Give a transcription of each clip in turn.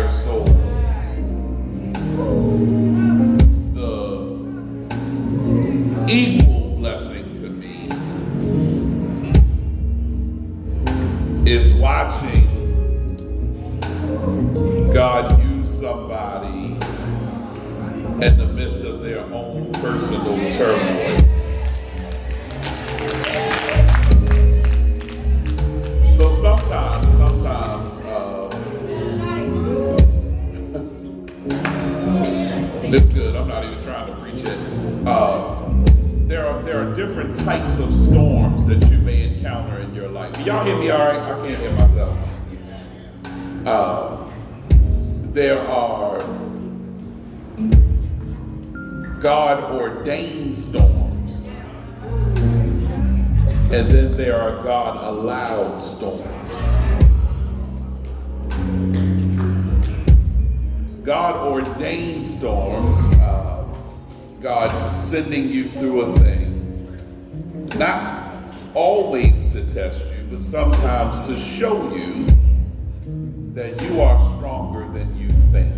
entire soul. The equal blessing to me is watching God use somebody in the midst of their own personal turmoil. So sometimes, it's good. I'm not even trying to preach it. There are different types of storms that you may encounter in your life. Y'all hear me all right? I can't hear myself. There are God-ordained storms, and then there are God-allowed storms. God-ordained storms, God sending you through a thing, not always to test you, but sometimes to show you that you are stronger than you think.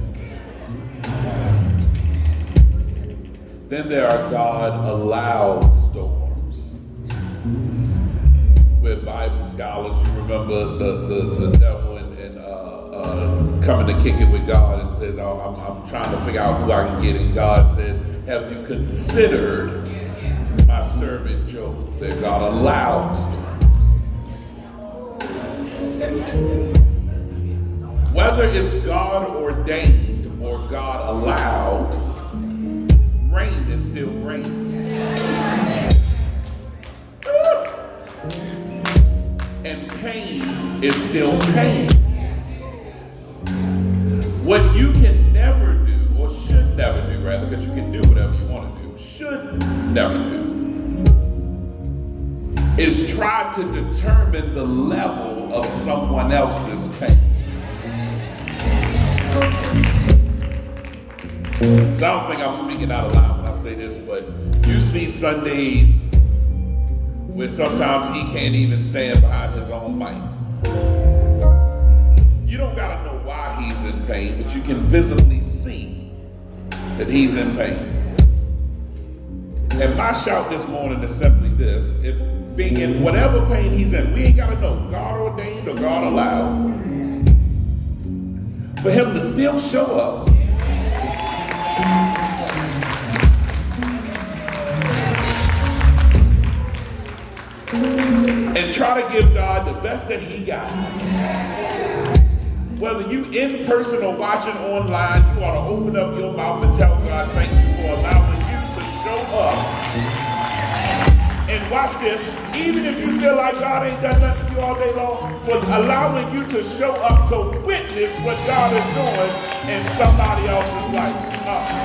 Then there are God-allowed storms. With Bible scholars, you remember the devil and coming to kick it with God and says, I'm trying to figure out who I can get. And God says, have you considered my servant Job? They're God-allowed storms. Whether it's God-ordained or God-allowed, rain is still rain. And pain is still pain. What you can never do, or should never do rather, because you can do whatever you want to do, should never do, is try to determine the level of someone else's pain. So I don't think I'm speaking out loud when I say this, but you see Sundays where sometimes he can't even stand behind his own mic. You don't gotta know why he's in pain, but you can visibly see that he's in pain. And my shout this morning is simply this: if being in whatever pain he's in, we ain't gotta know God ordained or God allowed, for him to still show up and try to give God the best that he got. Whether you in person or watching online, you ought to open up your mouth and tell God thank you for allowing you to show up. And watch this, even if you feel like God ain't done nothing for you all day long, for allowing you to show up to witness what God is doing in somebody else's life.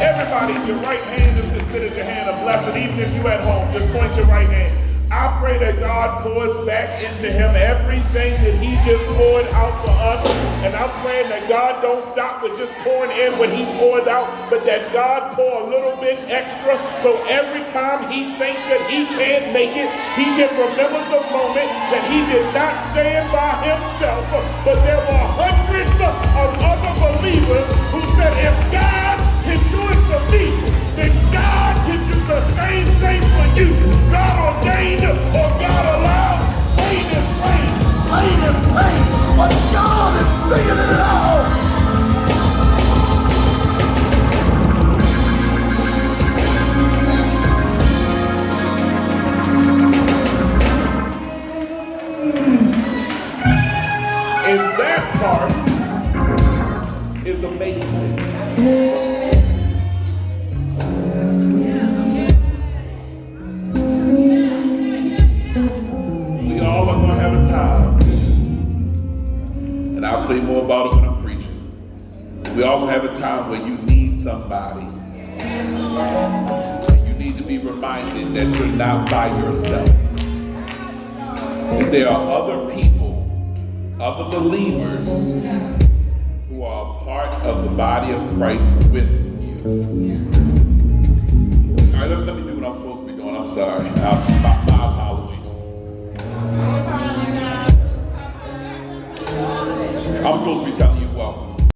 Everybody, your right hand is considered your hand of blessing. Even if you at home, just point your right hand. I pray that God pours back into him everything that he just poured out for us. And I'm praying that God don't stop with just pouring in what he poured out, but that God pour a little bit extra, so every time he thinks that he can't make it, he can remember the moment that he did not stand by himself, but there were hundreds of other believers who said, if God can do it for me, then God can do the same thing for you. God ordained or God allowed. Pain is pain. Pain is pain. But God is bigger than it all. And that part is amazing. I'll say more about it when I'm preaching. We all have a time where you need somebody. And you need to be reminded that you're not by yourself. That there are other people, other believers, who are a part of the body of Christ with you. All right, let me do what I'm supposed to be doing. I'm sorry. My apologies. I'm supposed to be telling you